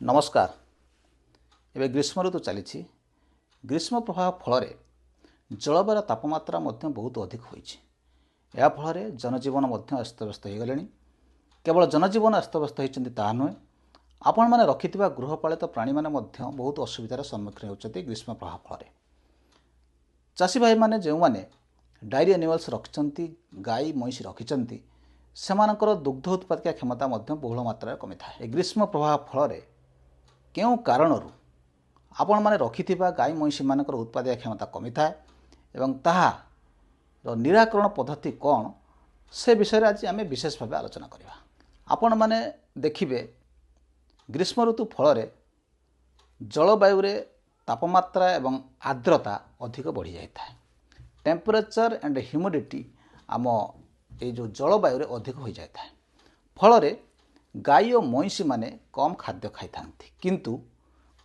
नमस्कार। एवं ग्रीष्म ऋतु चली ग्रीष्म प्रभाव फल जलवायु तापमात्रा बहुत अधिक होया फल जनजीवन अस्तव्यस्त हो गले। केवल जनजीवन अस्तव्यस्त होती नुहे आपण मैंने रखि गृहपालित प्राणी मैंने बहुत असुविधार सम्मुखीन होती ग्रीष्म प्रभाव फल। चाषी भाई मैंने जो मैंने डायरी एनिमल्स रखिंट गाई महिषी रखिंट सेमानकर दुग्ध उत्पादक क्षमता बहुल मात्रा कमी था। ग्रीष्म प्रभाव फल क्यों कारण आपण मैंने रखि गाई महिषी मान उत्पादक क्षमता कमी थाए एवं ताहार निराकरण पद्धति कौन से विषय आज आम विशेष भाव आलोचना करवा। आपण मैंने देखिए ग्रीष्म ऋतु फल जलवायु तापमात्रा एवं आर्द्रता अधिक बढ़ी जाए। टेम्परेचर एंड ह्यूमिडिटी आम ये जो जलवायु अधिक हो जाए फल गाई और महिषी माने कम खाद्य खाई था, किंतु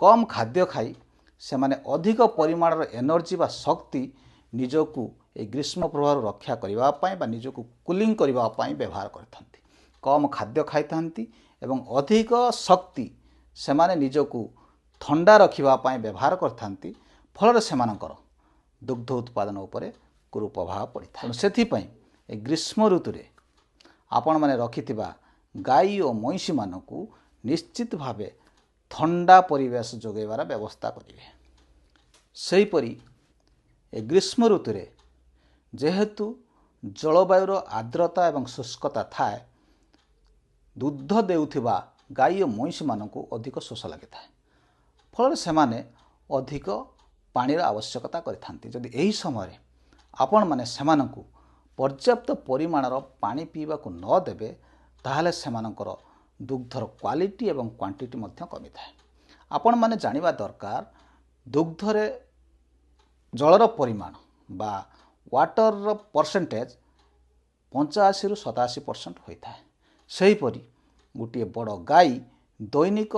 कम खाद्य खाई से माने अधिक परिमाण एनर्जी बा शक्ति निजकू ए ग्रीष्म प्रभाव रक्षा करने निजक कूलिंग करने व्यवहार करते। कम खाद्य खाई था एवं अधिक शक्ति से माने निजकू ठंडा रखापी व्यवहार करते। फल से दुग्ध उत्पादन उपर कुप्रभाव पड़ता है। से ग्रीष्म ऋतु आपण मैंने रखिथिबा गाई और महिषी मानकू निश्चित भावे ठंडा परिवेश जोगेबार व्यवस्था करेंगे। सेहीपरि ग्रीष्म ऋतु जेहेतु जलवायुर आर्द्रता एवं शुष्कता थाए दूध देउथिबा गाई और महिषी मानकू अधिक शोष लगी था। फल से माने अधिक पानीर आवश्यकता करिथांती। जदि एही समय आपण माने सेमानकू पर्याप्त परिमाणर पानी पीवाकू न देबे ताहले सेमानकर दुग्धर क्वालिटी एवं क्वांटिटी मध्य कमी थाए। आपण माने जानिबा दरकार दुग्धरे जलर परिमाण बा वाटर परसेंटेज 85 रु 87% होता है। सेहीपरि गोटे बड़ गाई दैनिक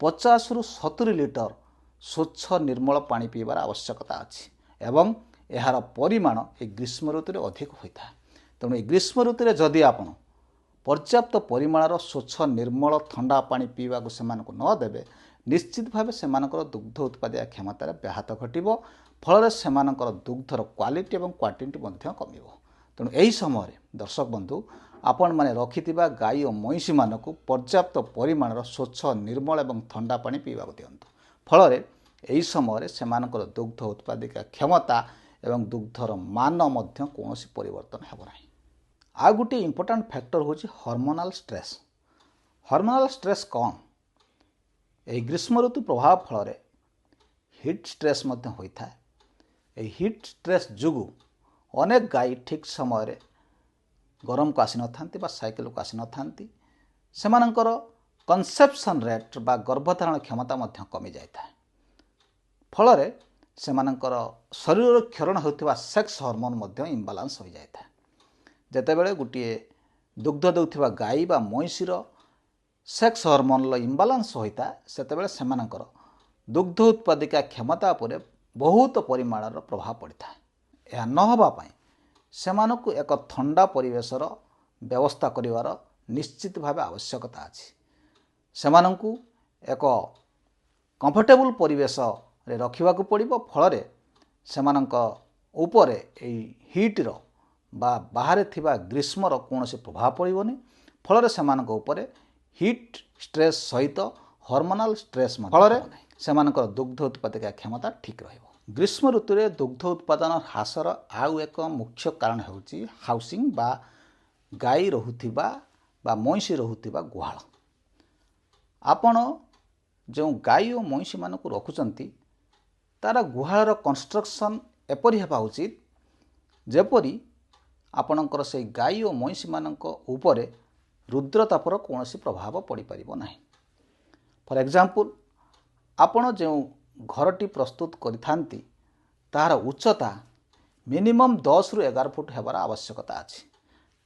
50 रु 70 लिटर स्वच्छ निर्मल पानी पीबार आवश्यकता अच्छी एवं यार परिमाण ए ग्रीष्म ऋतु अधिक होता है। तेणु ग्रीष्म ऋतु जदि आपण पर्याप्त परिमाणर स्वच्छ निर्मल ठंडा पानी पीवाक से न देवे निश्चित भाव से दुग्ध उत्पादक क्षमतार व्याहत घटो। फल से दुग्धर क्वालिटी एवं क्वांटिटी कम। तेणु यही समय दर्शक बंधु आपण मैंने रखिथिबा गाई और महिषी मानक पर्याप्त परिमाणर स्वच्छ निर्मल एवं ठंडा पानी पीवाक दिंतु। फल यही समय से दुग्ध उत्पादक क्षमता एवं दुग्धर मान कौन परिवर्तन हेब नहीं। आ गोटे इम्पोर्टाट फैक्टर हूँ हार्मोनाल स्ट्रेस। हार्मोनाल स्ट्रेस कौन? यही ग्रीष्म ऋतु प्रभाव फल हिट स्ट्रेस होता है। हिट स्ट्रेस जुगु अनेक गाई ठीक समय गरम को आसी ना साइकेल को आसी ना से कंसेप्शन रेट बा गर्भधारण क्षमता कमी जाए। फल से शरीर क्षरण होता सेक्स हार्मोन इम्बालांस हो जाए। जेतेबेले गोटे दुग्ध देउथिबा गाई बा महिषीर सेक्स हार्मोन इम्बालांस होता है सेतेबेले सेमानकर दुग्ध उत्पादिका क्षमता पर बहुत परिमाणर प्रभाव पड़ता है। यह न होबा पई सेमानकु एक ठंडा परिवेशर व्यवस्था करिवार निश्चित भाव आवश्यकता अछि। सेमानकु एक कंफर्टेबल परिवेश रे रखिबाकू पड़िबो। फल सेमानक उपरे एई हीटर बा बाहर थिबा ग्रीष्मर कौन से प्रभाव पड़ोनी। फल सेमानक उपरे हीट स्ट्रेस सहित हार्मोनाल स्ट्रेस फल सेमानकर दुग्ध उत्पादक क्षमता ठीक रहिबो। ग्रीष्म ऋतु रे दुग्ध उत्पादन ह्रासर आउ एक मुख्य कारण होउची हाउसिंग बा गाई रहुथिबा बा महिषी रहुथिबा गुहाल। आपण जो गाई और महिषी मानक रखुचंती तार गुहालर कंस्ट्रक्शन एपरि हेबा उचित जेपरि आपणकर से गाई और महिषी मानक उपरे रुद्रतापर कौन प्रभाव पड़ पार ना। फॉर एग्जांपल आपण जो घरटी प्रस्तुत करिथांती तार उच्चता मिनिमम 10 रु 11 फुट हेबार आवश्यकता अच्छी।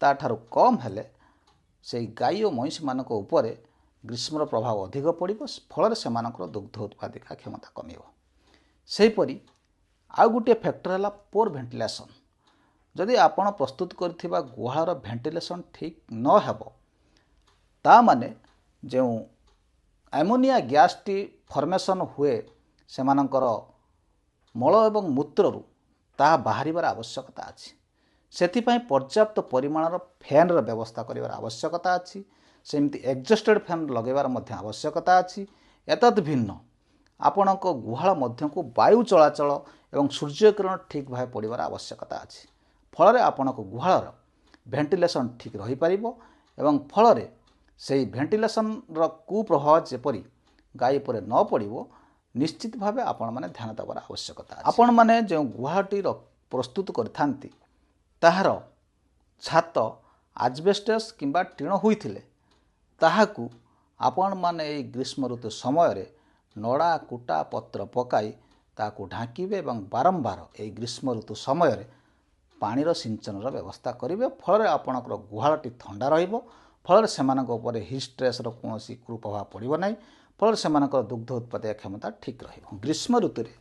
ताठारु कम हेले से गाई और महिषी मानक उपरे ग्रीष्मर प्रभाव अधिक पड़ो। फल से दुग्ध उत्पादिका क्षमता कमिब। सेहीपरि आउ गोटे फैक्टर है पोर वेंटिलेशन। जदि आपण प्रस्तुत करथिबा गुहालर वेंटिलेशन ठीक न हेबो ता माने जो ଆମୋନିଆ ଗ୍ୟାସ୍ଟି ଫର୍ମେସନ୍ ହୁଏ ସେମାନଙ୍କର ମଳ ଏବଂ ମୂତ୍ରରୁ ତାହା ବାହାରିବାର ଆବଶ୍ୟକତା ଅଛି। ସେଥିପାଇଁ ପର୍ଯ୍ୟାପ୍ତ ପରିମାଣର ଫ୍ୟାନ୍ର ବ୍ୟବସ୍ଥା କରିବାର ଆବଶ୍ୟକତା ଅଛି। ସେମିତି ଏକ୍ଜଷ୍ଟେଡ୍ ଫ୍ୟାନ୍ ଲଗାଇବାର ମଧ୍ୟ ଆବଶ୍ୟକତା ଅଛି। ଏତଦ୍ ଭିନ୍ନ ଆପଣଙ୍କ ଗୁହାଳ ମଧ୍ୟକୁ ବାୟୁ ଚଳାଚଳ ଏବଂ ସୂର୍ଯ୍ୟକିରଣ ଠିକ୍ ଭାବେ ପଡ଼ିବାର ଆବଶ୍ୟକତା ଅଛି। ଫଳରେ ଆପଣଙ୍କ ଗୁହାଳର ଭେଣ୍ଟିଲେସନ୍ ଠିକ୍ ରହିପାରିବ ଏବଂ ଫଳରେ ସେହି ଭେଣ୍ଟିଲେସନ୍ର କୁପ୍ରଭାବ ଯେପରି ଗାଈ ଉପରେ ନ ପଡ଼ିବ ନିଶ୍ଚିତ ଭାବେ ଆପଣମାନେ ଧ୍ୟାନ ଦେବାର ଆବଶ୍ୟକତା ଅଛି। ଆପଣମାନେ ଯେଉଁ ଗୁହାଳଟି ପ୍ରସ୍ତୁତ କରିଥାନ୍ତି ତାହାର ଛାତ ଆଜବେଷ୍ଟସ୍ କିମ୍ବା ଟିଣ ହୋଇଥିଲେ ତାହାକୁ ଆପଣମାନେ ଏହି ଗ୍ରୀଷ୍ମ ଋତୁ ସମୟରେ ନଡ଼ା କୁଟା ପତ୍ର ପକାଇ ତାହାକୁ ଢାଙ୍କିବେ ଏବଂ ବାରମ୍ବାର ଏହି ଗ୍ରୀଷ୍ମ ଋତୁ ସମୟରେ ପାଣିର ସିଞ୍ଚନର ବ୍ୟବସ୍ଥା କରିବେ। ଫଳରେ ଆପଣଙ୍କର ଗୁହାଳଟି ଥଣ୍ଡା ରହିବ। ଫଳରେ ସେମାନଙ୍କ ଉପରେ ହିଟ୍ ଷ୍ଟ୍ରେସ୍ର କୌଣସି କୁପ୍ରଭାବ ପଡ଼ିବ ନାହିଁ। ଫଳରେ ସେମାନଙ୍କର ଦୁଗ୍ଧ ଉତ୍ପାଦନ କ୍ଷମତା ଠିକ୍ ରହିବ। ଗ୍ରୀଷ୍ମ ଋତୁରେ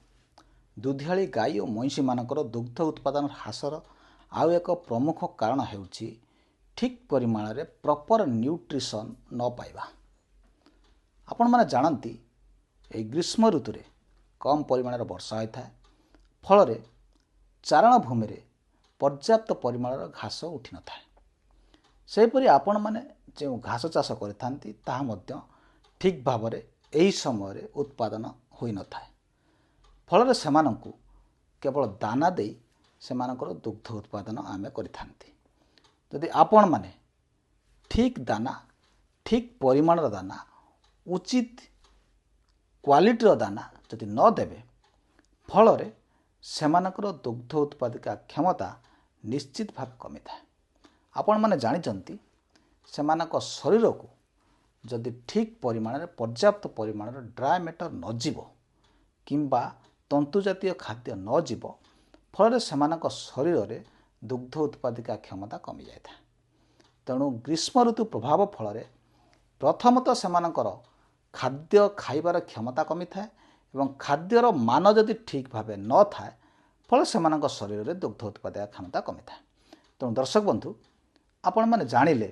ଦୁଧିଆଳି ଗାଈ ଓ ମଇଁଷିମାନଙ୍କର ଦୁଗ୍ଧ ଉତ୍ପାଦନ ହ୍ରାସର ଆଉ ଏକ ପ୍ରମୁଖ କାରଣ ହେଉଛି ଠିକ୍ ପରିମାଣରେ ପ୍ରପର୍ ନ୍ୟୁଟ୍ରିସନ୍ ନ ପାଇବା। ଆପଣମାନେ ଜାଣନ୍ତି ଏହି ଗ୍ରୀଷ୍ମ ଋତୁରେ କମ୍ ପରିମାଣରେ ବର୍ଷା ହୋଇଥାଏ। ଫଳରେ ଚାରଣ ଭୂମିରେ ପର୍ଯ୍ୟାପ୍ତ ପରିମାଣର ଘାସ ଉଠିନଥାଏ। ସେହିପରି ଆପଣମାନେ ଯେଉଁ ଘାସ ଚାଷ କରିଥାନ୍ତି ତାହା ମଧ୍ୟ ଠିକ୍ ଭାବରେ ଏହି ସମୟରେ ଉତ୍ପାଦନ ହୋଇନଥାଏ। ଫଳରେ ସେମାନଙ୍କୁ କେବଳ ଦାନା ଦେଇ ସେମାନଙ୍କର ଦୁଗ୍ଧ ଉତ୍ପାଦନ ଆମେ କରିଥାନ୍ତି। ଯଦି ଆପଣମାନେ ଠିକ୍ ଦାନା, ଠିକ୍ ପରିମାଣର ଦାନା, ଉଚିତ କ୍ୱାଲିଟିର ଦାନା ଯଦି ନ ଦେବେ ଫଳରେ ସେମାନଙ୍କର ଦୁଗ୍ଧ ଉତ୍ପାଦିକା କ୍ଷମତା ନିଶ୍ଚିତ ଭାବେ କମିଥାଏ। ଆପଣମାନେ ଜାଣିଛନ୍ତି ସେମାନଙ୍କ ଶରୀରକୁ ଯଦି ଠିକ୍ ପରିମାଣରେ ପର୍ଯ୍ୟାପ୍ତ ପରିମାଣର ଡ୍ରାଏ ମ୍ୟାଟର୍ ନ ଯିବ କିମ୍ବା ତନ୍ତୁ ଜାତୀୟ ଖାଦ୍ୟ ନ ଯିବ ଫଳରେ ସେମାନଙ୍କ ଶରୀରରେ ଦୁଗ୍ଧ ଉତ୍ପାଦିକା କ୍ଷମତା କମିଯାଇଥାଏ। ତେଣୁ ଗ୍ରୀଷ୍ମ ଋତୁ ପ୍ରଭାବ ଫଳରେ ପ୍ରଥମତଃ ସେମାନଙ୍କର ଖାଦ୍ୟ ଖାଇବାର କ୍ଷମତା କମିଥାଏ ଏବଂ ଖାଦ୍ୟର ମାନ ଯଦି ଠିକ୍ ଭାବେ ନଥାଏ ଫଳରେ ସେମାନଙ୍କ ଶରୀରରେ ଦୁଗ୍ଧ ଉତ୍ପାଦିକା କ୍ଷମତା କମିଥାଏ। ତେଣୁ ଦର୍ଶକ ବନ୍ଧୁ ଆପଣମାନେ ଜାଣିଲେ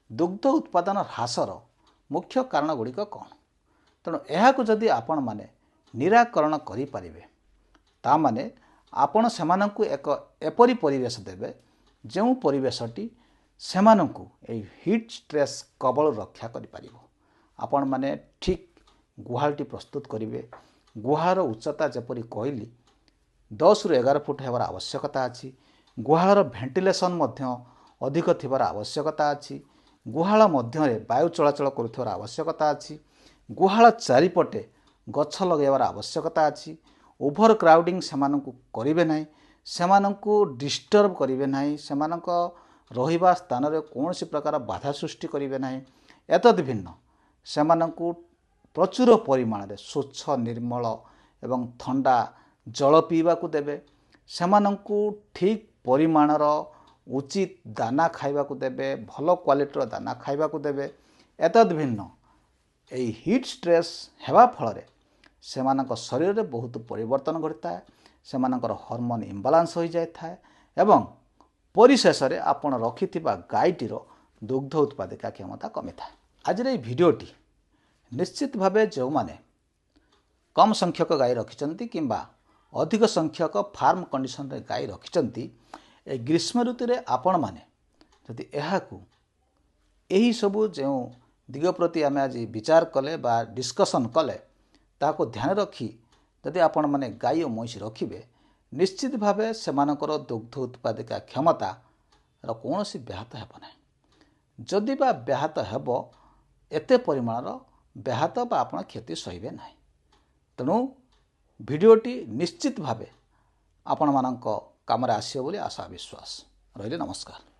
ଦୁଗ୍ଧ ଉତ୍ପାଦନ ହ୍ରାସର ମୁଖ୍ୟ କାରଣ ଗୁଡ଼ିକ କ'ଣ। ତେଣୁ ଏହାକୁ ଯଦି ଆପଣମାନେ ନିରାକରଣ କରିପାରିବେ ତାମାନେ ଆପଣ ସେମାନଙ୍କୁ ଏକ ଏପରି ପରିବେଶ ଦେବେ ଯେଉଁ ପରିବେଶଟି ସେମାନଙ୍କୁ ଏହି ହିଟ୍ ଷ୍ଟ୍ରେସ୍ କବଳରୁ ରକ୍ଷା କରିପାରିବ। ଆପଣମାନେ ଠିକ୍ ଗୁହାଳଟି ପ୍ରସ୍ତୁତ କରିବେ। ଗୁହାଳର ଉଚ୍ଚତା ଯେପରି କହିଲି 10ରୁ 11 ଫୁଟ ହେବାର ଆବଶ୍ୟକତା ଅଛି। ଗୁହାଳର ଭେଣ୍ଟିଲେସନ୍ ମଧ୍ୟ ଅଧିକ ଥିବାର ଆବଶ୍ୟକତା ଅଛି। ଗୁହାଳ ମଧ୍ୟରେ ବାୟୁ ଚଳାଚଳ କରୁଥିବାର ଆବଶ୍ୟକତା ଅଛି। ଗୁହାଳ ଚାରିପଟେ ଗଛ ଲଗାଇବାର ଆବଶ୍ୟକତା ଅଛି। ଓଭର କ୍ରାଉଡ଼ିଂ ସେମାନଙ୍କୁ କରିବେ ନାହିଁ, ସେମାନଙ୍କୁ ଡିଷ୍ଟର୍ବ କରିବେ ନାହିଁ, ସେମାନଙ୍କ ରହିବା ସ୍ଥାନରେ କୌଣସି ପ୍ରକାର ବାଧା ସୃଷ୍ଟି କରିବେ ନାହିଁ। ଏତଦ୍ ଭିନ୍ନ ସେମାନଙ୍କୁ ପ୍ରଚୁର ପରିମାଣରେ ସ୍ୱଚ୍ଛ ନିର୍ମଳ ଏବଂ ଥଣ୍ଡା ଜଳ ପିଇବାକୁ ଦେବେ। ସେମାନଙ୍କୁ ଠିକ୍ ପରିମାଣର ଉଚିତ ଦାନା ଖାଇବାକୁ ଦେବେ, ଭଲ କ୍ୱାଲିଟିର ଦାନା ଖାଇବାକୁ ଦେବେ। ଏତଦ୍ ଭିନ୍ନ ଏହି ହିଟ୍ ଷ୍ଟ୍ରେସ୍ ହେବା ଫଳରେ ସେମାନଙ୍କ ଶରୀରରେ ବହୁତ ପରିବର୍ତ୍ତନ ଘଟିଥାଏ। ସେମାନଙ୍କର ହର୍ମୋନ୍ ଇମ୍ବାଲାନ୍ସ ହୋଇଯାଇଥାଏ ଏବଂ ପରିଶେଷରେ ଆପଣ ରଖିଥିବା ଗାଈଟିର ଦୁଗ୍ଧ ଉତ୍ପାଦିକା କ୍ଷମତା କମିଥାଏ। ଆଜିର ଏହି ଭିଡ଼ିଓଟି ନିଶ୍ଚିତ ଭାବେ ଯେଉଁମାନେ କମ୍ ସଂଖ୍ୟକ ଗାଈ ରଖିଛନ୍ତି କିମ୍ବା ଅଧିକ ସଂଖ୍ୟକ ଫାର୍ମ କଣ୍ଡିସନରେ ଗାଈ ରଖିଛନ୍ତି ଏ ଗ୍ରୀଷ୍ମ ଋତୁରେ ଆପଣମାନେ ଯଦି ଏହାକୁ ଏହିସବୁ ଯେଉଁ ଦିଗ ପ୍ରତି ଆମେ ଆଜି ବିଚାର କଲେ ବା ଡିସ୍କସନ୍ କଲେ ତାହାକୁ ଧ୍ୟାନ ରଖି ଯଦି ଆପଣମାନେ ଗାଈ ଓ ମଇଁଷି ରଖିବେ ନିଶ୍ଚିତ ଭାବେ ସେମାନଙ୍କର ଦୁଗ୍ଧ ଉତ୍ପାଦିକା କ୍ଷମତାର କୌଣସି ବ୍ୟାହତ ହେବ ନାହିଁ। ଯଦି ବା ବ୍ୟାହତ ହେବ ଏତେ ପରିମାଣର ବ୍ୟାହତ ବା ଆପଣ କ୍ଷତି ସହିବେ ନାହିଁ। ତେଣୁ ଭିଡ଼ିଓଟି ନିଶ୍ଚିତ ଭାବେ ଆପଣମାନଙ୍କ କାମରେ ଆସିବ ବୋଲି ଆଶା ବିଶ୍ୱାସ ରହିଲେ। ନମସ୍କାର।